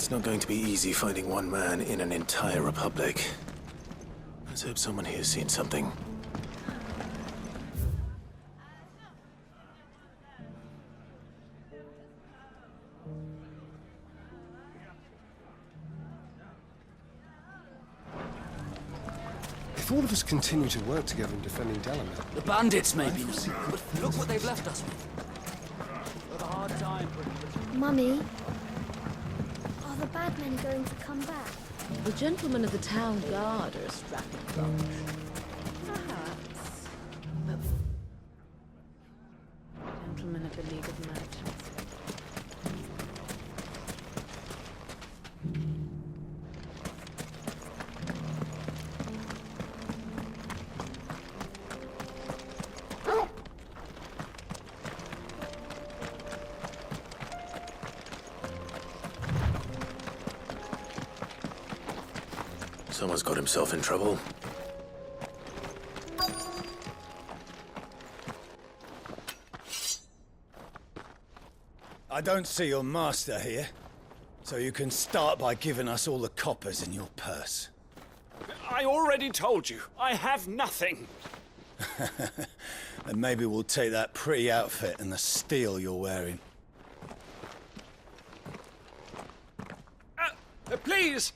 It's not going to be easy finding one man in an entire republic. Let's hope someone here's seen something. If all of us continue to work together in defending Delamere... The bandits maybe, but look what they've left us with. We've a hard time. Mummy, are the bad men going to come back? The gentlemen of the town guard are a strapping bunch. Perhaps. Gentlemen of the League of Merchants. Someone's got himself in trouble. I don't see your master here, so you can start by giving us all the coppers in your purse. I already told you, I have nothing. And maybe we'll take that pretty outfit and the steel you're wearing. Please!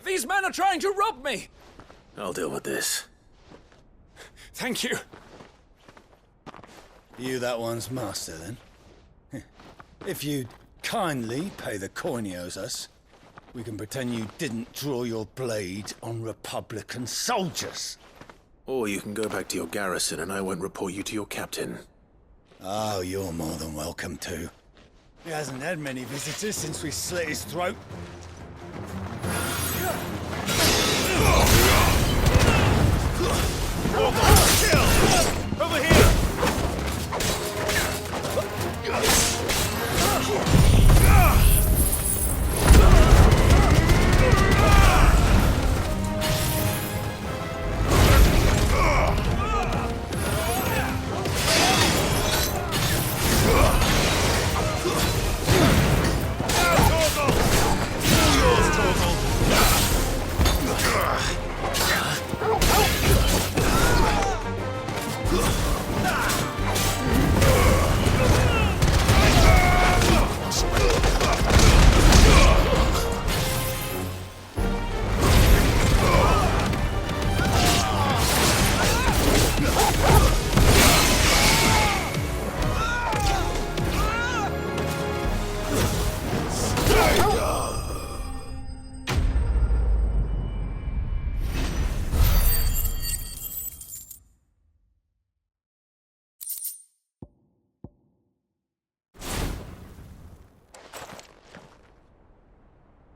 These men are trying to rob me! I'll deal with this. Thank you. You that one's master, then? If you'd kindly pay the coin he owes us, we can pretend you didn't draw your blade on Republican soldiers. Or you can go back to your garrison and I won't report you to your captain. Oh, you're more than welcome to. He hasn't had many visitors since we slit his throat. Over here!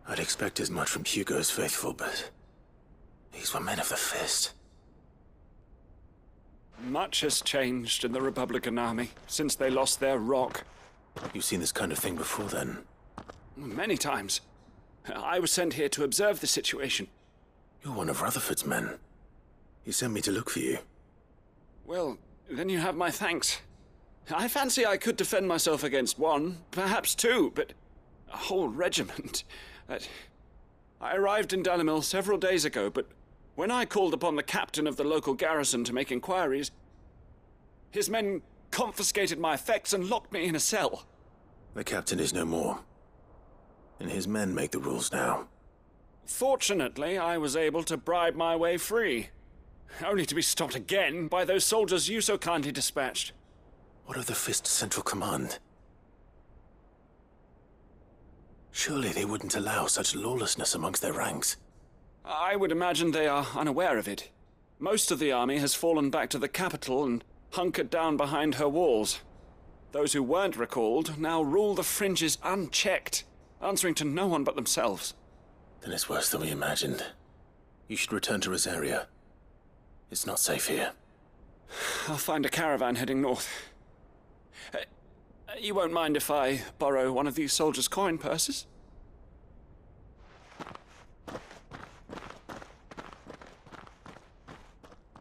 I'd expect as much from Hugo's faithful, but these were men of the fist. Much has changed in the Republican army since they lost their rock. You've seen this kind of thing before, then? Many times. I was sent here to observe the situation. You're one of Rutherford's men. He sent me to look for you. Well, then you have my thanks. I fancy I could defend myself against one, perhaps two, but a whole regiment. I arrived in Dalimil several days ago, but when I called upon the captain of the local garrison to make inquiries, his men confiscated my effects and locked me in a cell. The captain is no more, and his men make the rules now. Fortunately, I was able to bribe my way free, only to be stopped again by those soldiers you so kindly dispatched. What of the Fist's central command? Surely they wouldn't allow such lawlessness amongst their ranks. I would imagine they are unaware of it. Most of the army has fallen back to the capital and hunkered down behind her walls. Those who weren't recalled now rule the fringes unchecked, answering to no one but themselves. Then it's worse than we imagined. You should return to Rosaria. It's not safe here. I'll find a caravan heading north. You won't mind if I borrow one of these soldiers' coin purses?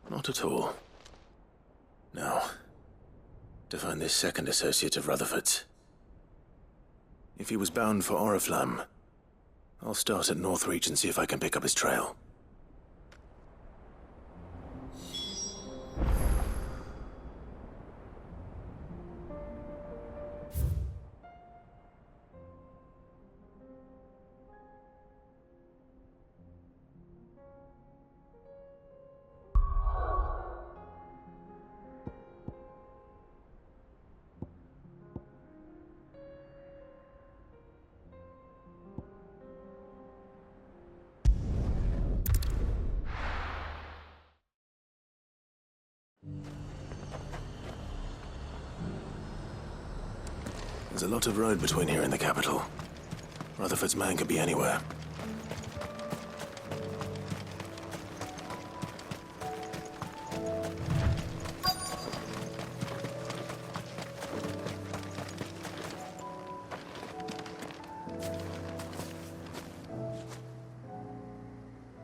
Not at all. Now, to find this second associate of Rutherford's. If he was bound for Oriflamme, I'll start at Northreach and see if I can pick up his trail. There's a lot of road between here and the capital. Rutherford's man could be anywhere.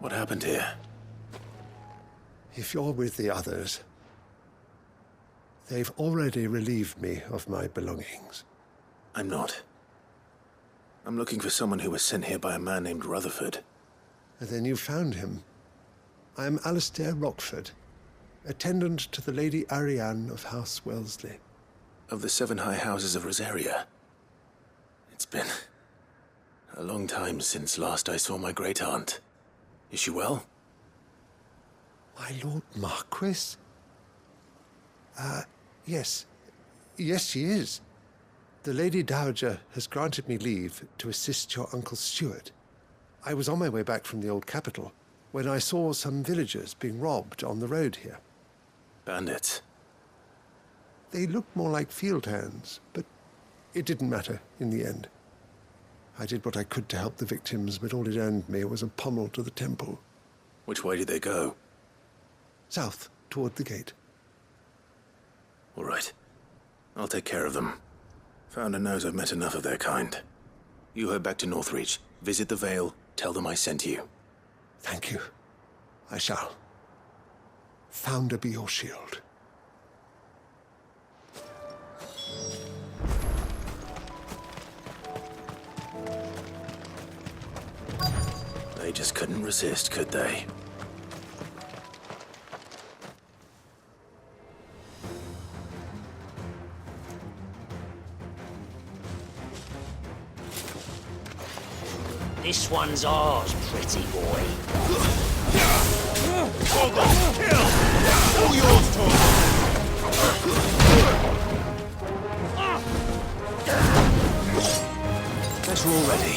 What happened here? If you're with the others, they've already relieved me of my belongings. I'm not. I'm looking for someone who was sent here by a man named Rutherford. And then you found him. I am Alistair Rockford, attendant to the Lady Ariane of House Wellesley. Of the 7 high houses of Rosaria. It's been a long time since last I saw my great-aunt. Is she well? My Lord Marquis? Yes. Yes, she is. The Lady Dowager has granted me leave to assist your Uncle Stuart. I was on my way back from the old capital when I saw some villagers being robbed on the road here. Bandits? They looked more like field hands, but it didn't matter in the end. I did what I could to help the victims, but all it earned me was a pommel to the temple. Which way did they go? South, toward the gate. All right. I'll take care of them. Founder knows I've met enough of their kind. You head back to Northreach, visit the Vale, tell them I sent you. Thank you. I shall. Founder be your shield. They just couldn't resist, could they? This one's ours, pretty boy. Torgal, kill! All yours, Guess we're all ready.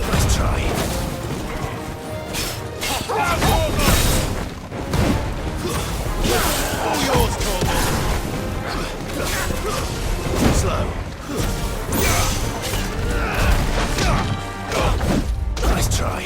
Nice try. All yours, Torgal! Slow. Nice try.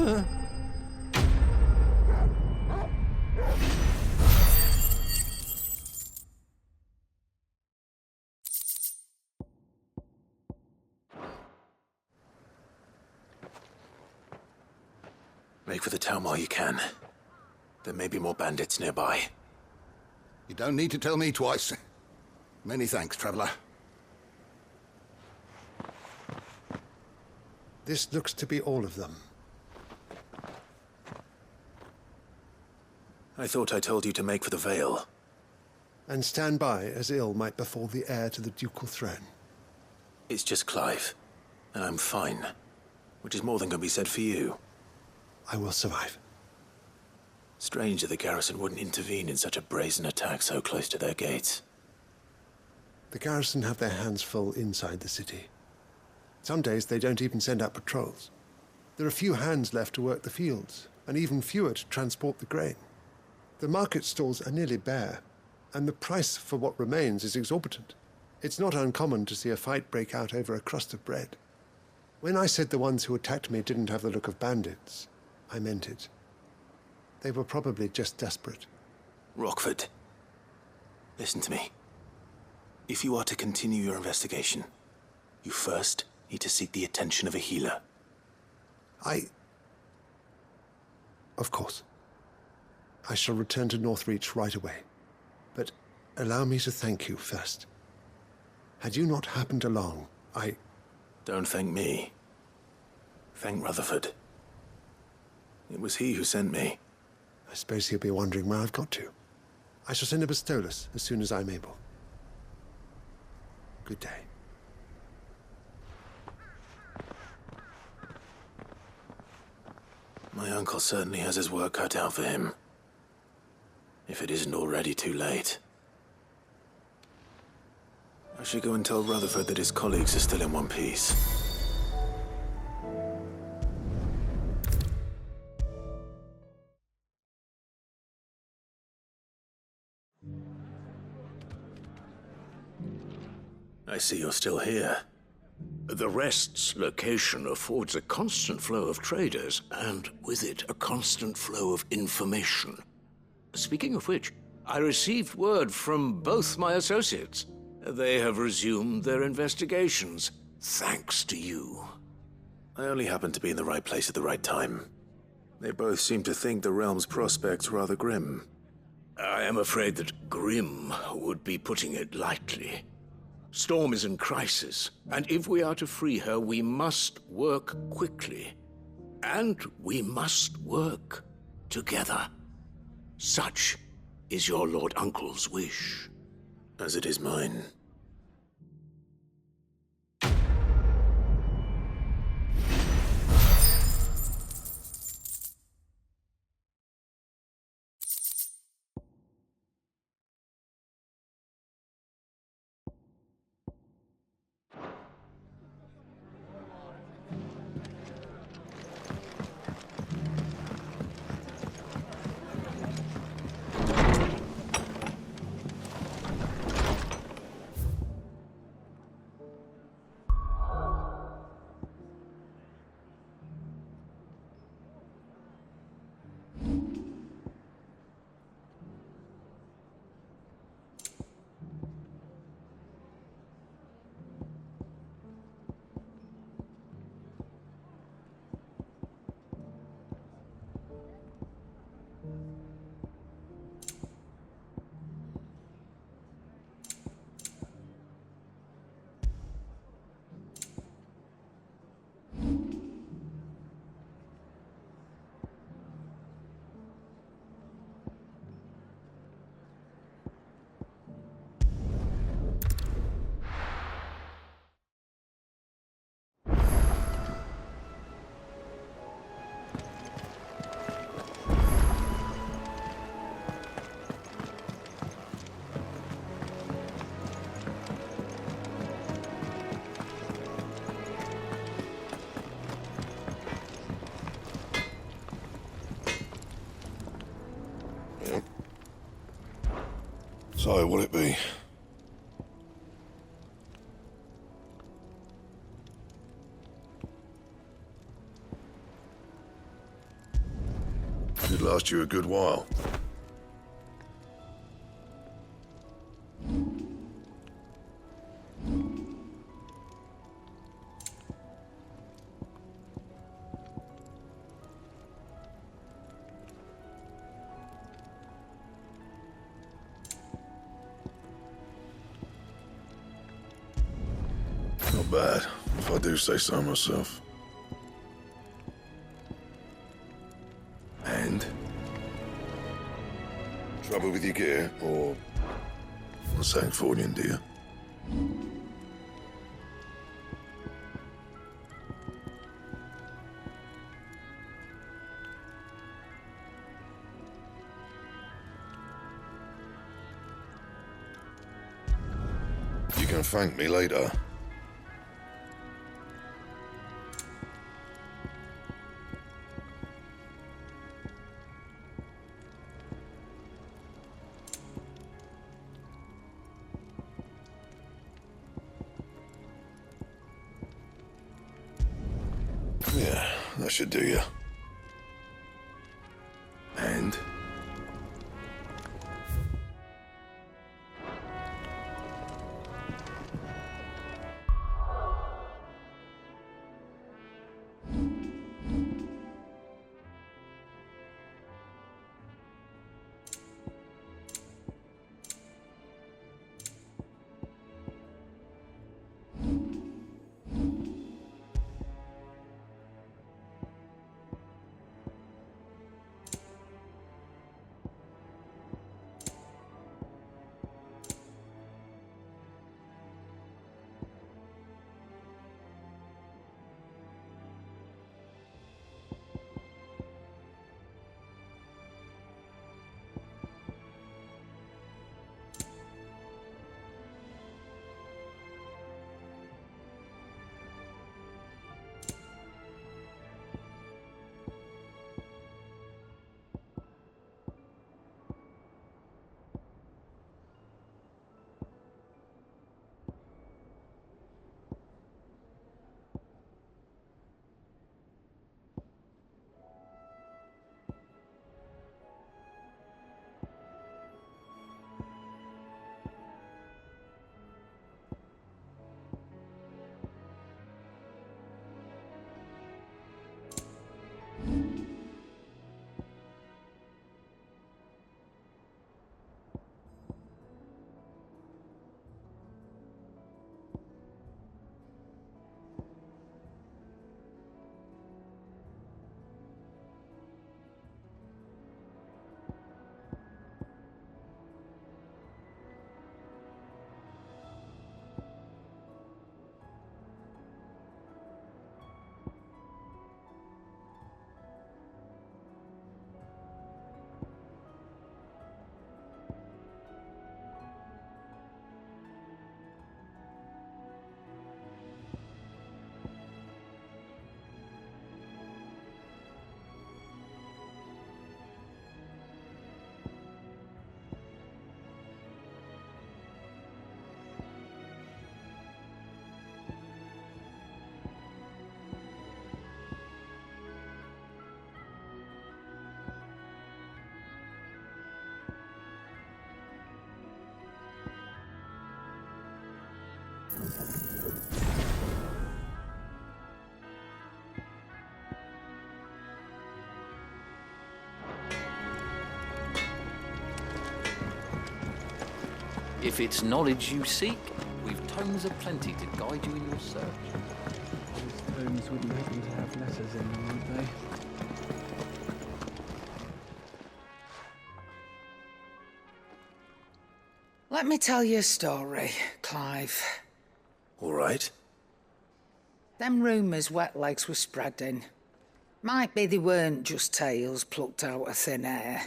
Make for the town while you can. There may be more bandits nearby. You don't need to tell me twice. Many thanks, traveler. This looks to be all of them. I thought I told you to make for the Vale. And stand by as ill might befall the heir to the ducal throne. It's just Clive, and I'm fine. Which is more than can be said for you. I will survive. Strange that the garrison wouldn't intervene in such a brazen attack so close to their gates. The garrison have their hands full inside the city. Some days they don't even send out patrols. There are few hands left to work the fields, and even fewer to transport the grain. The market stalls are nearly bare, and the price for what remains is exorbitant. It's not uncommon to see a fight break out over a crust of bread. When I said the ones who attacked me didn't have the look of bandits, I meant it. They were probably just desperate. Rockford, listen to me. If you are to continue your investigation, you first need to seek the attention of a healer. Of course. I shall return to Northreach right away. But allow me to thank you first. Had you not happened along, Don't thank me. Thank Rutherford. It was he who sent me. I suppose he'll be wondering where I've got to. I shall send a Bastolus as soon as I'm able. Good day. My uncle certainly has his work cut out for him. If it isn't already too late. I should go and tell Rutherford that his colleagues are still in one piece. I see you're still here. The Rest's location affords a constant flow of traders, and with it, a constant flow of information. Speaking of which, I received word from both my associates. They have resumed their investigations, thanks to you. I only happened to be in the right place at the right time. They both seem to think the realm's prospects rather grim. I am afraid that grim would be putting it lightly. Storm is in crisis, and if we are to free her, we must work quickly. And we must work together. Such is your Lord Uncle's wish. As it is mine. So, will it be? Should last you a good while. Not bad, if I do say so myself. And? Trouble with your gear, or something for you, dear? You can thank me later. Yeah, that should do you. And? If it's knowledge you seek, we've tomes aplenty to guide you in your search. Those tomes wouldn't happen to have letters in them, would they? Let me tell you a story, Clive. All right. Them rumours Wetlegs were spreading. Might be they weren't just tales plucked out of thin air.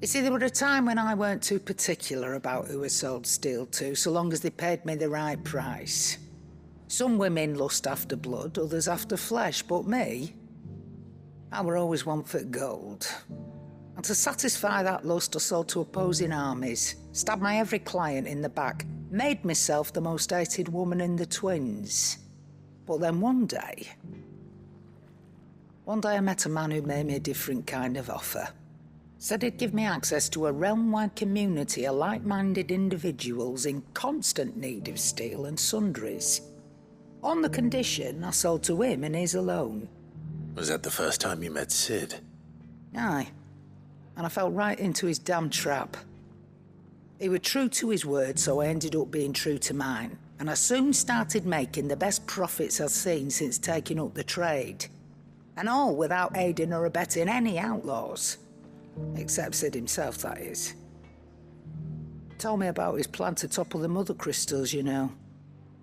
You see, there were a time when I weren't too particular about who I sold steel to, so long as they paid me the right price. Some women lust after blood, others after flesh, but me, I were always one for gold. And to satisfy that lust, I sold to opposing armies, stabbed my every client in the back, made myself the most hated woman in the twins. But then one day One day I met a man who made me a different kind of offer. Said he'd give me access to a realm-wide community of like-minded individuals in constant need of steel and sundries. On the condition I sold to him and his alone. Was that the first time you met Sid? Aye. And I fell right into his damn trap. He was true to his word, so I ended up being true to mine. And I soon started making the best profits I've seen since taking up the trade. And all without aiding or abetting any outlaws. Except Sid himself, that is. Told me about his plan to topple the mother crystals, you know.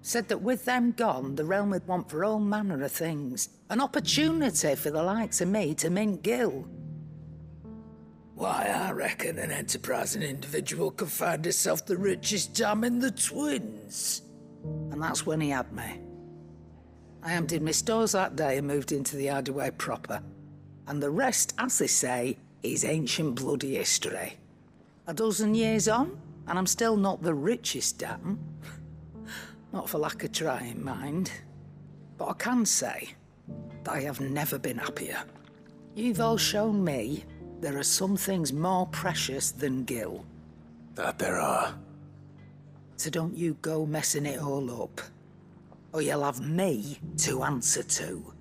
Said that with them gone, the realm would want for all manner of things. An opportunity for the likes of me to mint gil. Why, I reckon an enterprising individual could find himself the richest dam in the Twins. And that's when he had me. I emptied my stores that day and moved into the Hideaway proper. And the rest, as they say, is ancient bloody history. A dozen years on, and I'm still not the richest dam. Not for lack of trying, mind. But I can say that I have never been happier. You've all shown me there are some things more precious than gil. That there are. So don't you go messing it all up, or you'll have me to answer to.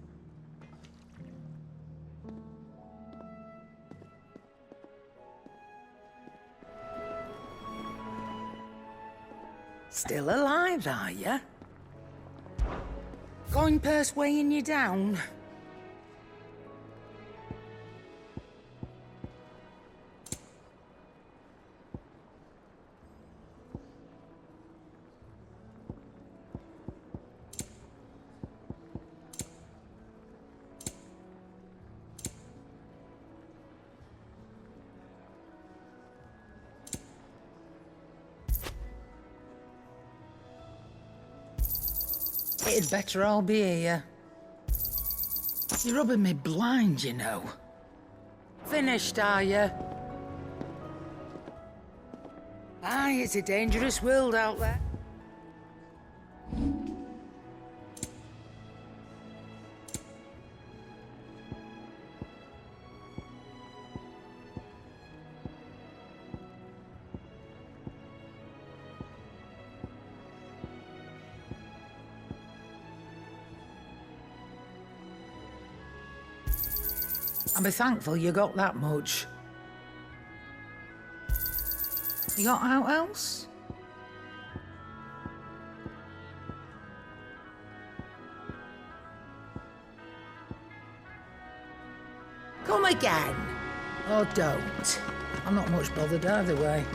Still alive, are ya? Coin purse weighing you down? It'd better all be here. You're rubbing me blind, you know. Finished, are you? Aye, it's a dangerous world out there. I'll be thankful you got that much. You got out else? Come again. Or don't. I'm not much bothered either way.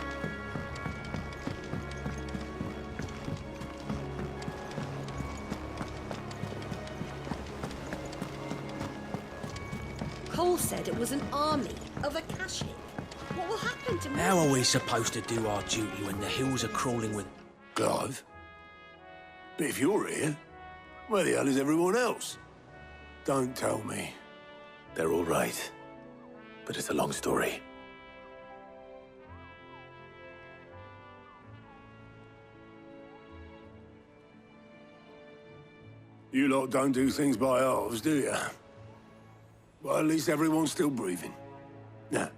Cole said it was an army of Akashic. What will happen to me? How are we supposed to do our duty when the hills are crawling with... Clive? But if you're here, where the hell is everyone else? Don't tell me. They're all right. But it's a long story. You lot don't do things by halves, do you? Well, at least everyone's still breathing. Now,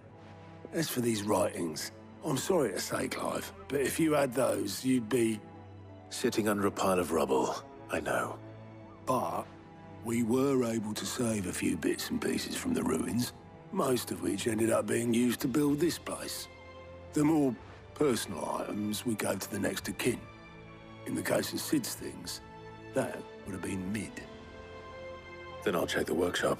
as for these writings, I'm sorry to say, Clive, but if you had those, you'd be... Sitting under a pile of rubble, I know. But we were able to save a few bits and pieces from the ruins, most of which ended up being used to build this place. The more personal items we gave to the next of kin. In the case of Sid's things, that would have been mid. Then I'll check the workshop.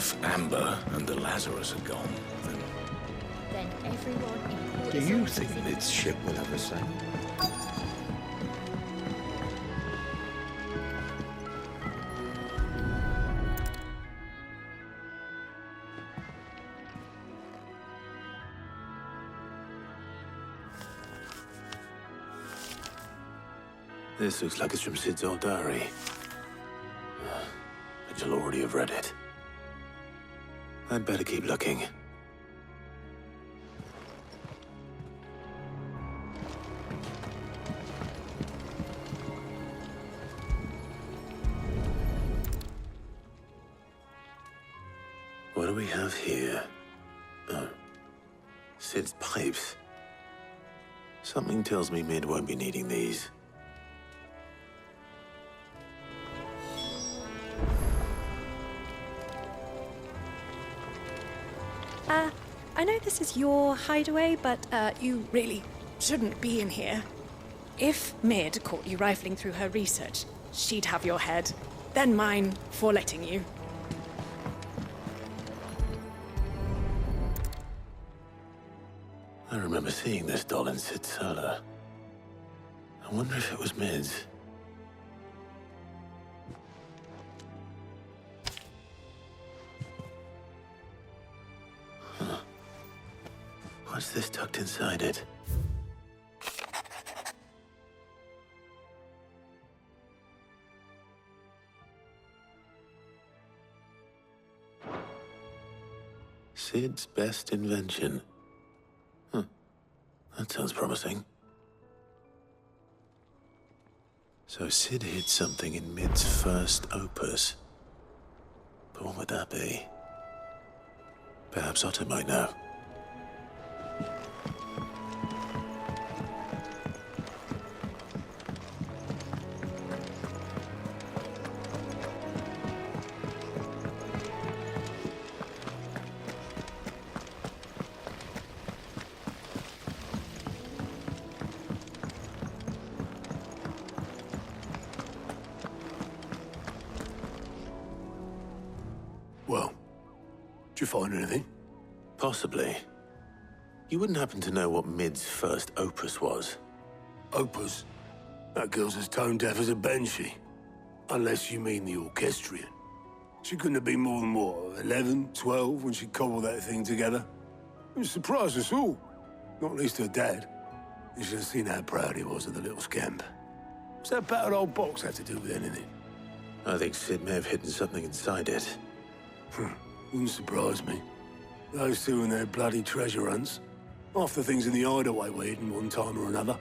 If Amber and the Lazarus are gone, Then everyone in do you think Mid's ship will ever sail? This looks like it's from Sid's old diary. But you'll already have read it. I'd better keep looking. What do we have here? Oh. Sid's pipes. Something tells me Mid won't be needing these. I know this is your hideaway, but you really shouldn't be in here. If Mid caught you rifling through her research, she'd have your head, then mine for letting you. I remember seeing this doll in Sid's cellar. I wonder if it was Mid's. Huh. What's this tucked inside it? Sid's best invention. That sounds promising. So Sid hid something in Mid's first opus. But what would that be? Perhaps Otto might know. Well, did you find anything? Possibly. You wouldn't happen to know what Mid's first opus was? Opus? That girl's as tone deaf as a banshee. Unless you mean the orchestrion. She couldn't have been more than, what, 11, 12 when she cobbled that thing together? It surprised us all. Not least her dad. You should have seen how proud he was of the little scamp. What's that battered old box have to do with anything? I think Sid may have hidden something inside it. Wouldn't surprise me. Those two and their bloody treasure hunts. Half the things in the hideaway were hidden one time or another.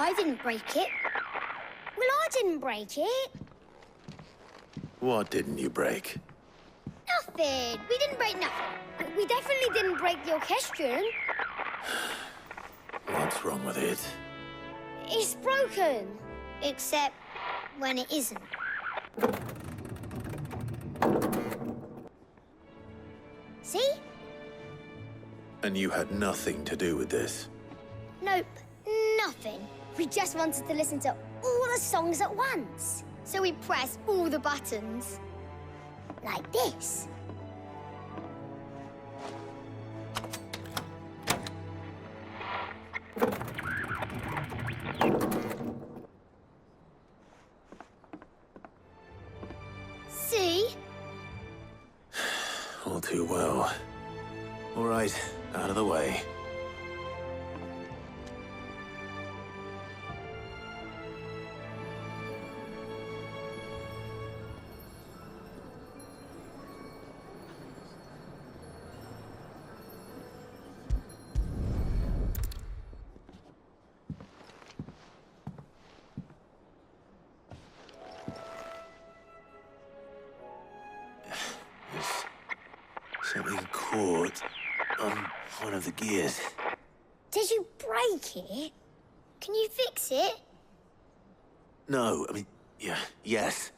I didn't break it. Well, I didn't break it. What didn't you break? Nothing. We didn't break nothing. We definitely didn't break the orchestrion. What's wrong with it? It's broken. Except when it isn't. See? And you had nothing to do with this? Nope. Nothing. We just wanted to listen to all the songs at once. So we pressed all the buttons. Like this. See? All too well. All right, out of the way. Something caught on one of the gears. Did you break it? Can you fix it? No, I mean, yes.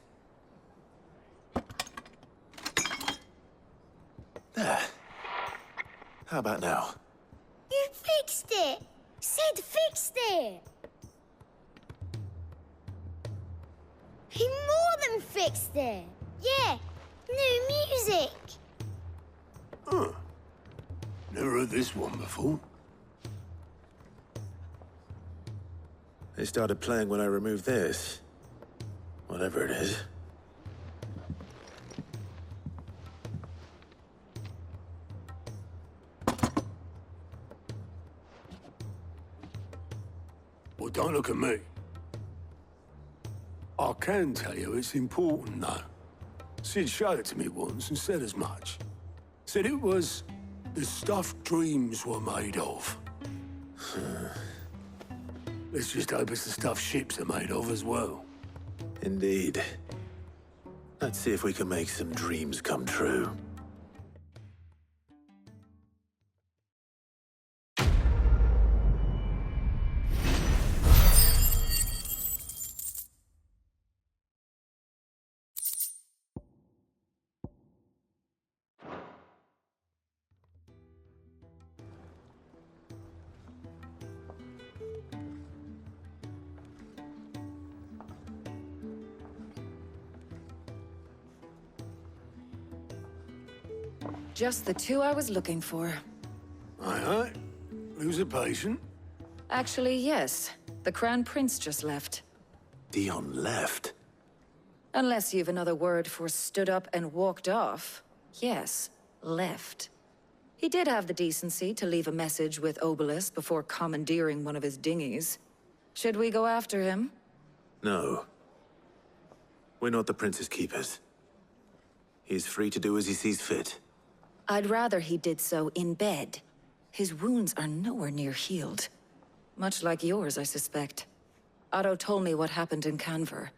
There. How about now? You fixed it! Sid fixed it! He more than fixed it! Yeah, new music! Huh. Never heard this one before. They started playing when I removed this. Whatever it is. Well, don't look at me. I can tell you it's important, though. Sid showed it to me once and said as much. Said it was the stuff dreams were made of. Let's just hope it's the stuff ships are made of as well. Indeed. Let's see if we can make some dreams come true. Just the two I was looking for. Aye. Lose a patient? Actually, yes. The Crown Prince just left. Dion left? Unless you've another word for stood up and walked off. Yes, left. He did have the decency to leave a message with Obelisk before commandeering one of his dinghies. Should we go after him? No. We're not the Prince's keepers. He's free to do as he sees fit. I'd rather he did so in bed. His wounds are nowhere near healed. Much like yours, I suspect. Otto told me what happened in Canver.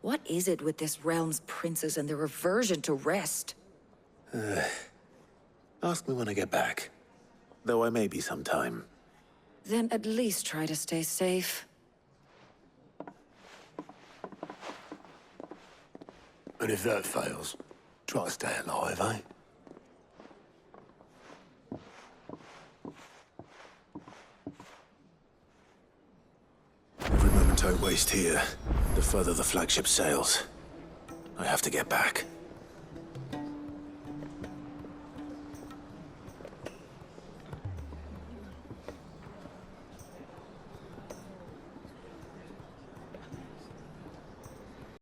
What is it with this realm's princes and their aversion to rest? Ask me when I get back. Though I may be sometime. Then at least try to stay safe. And if that fails, try to stay alive, eh? Every moment I waste here, the further the flagship sails. I have to get back.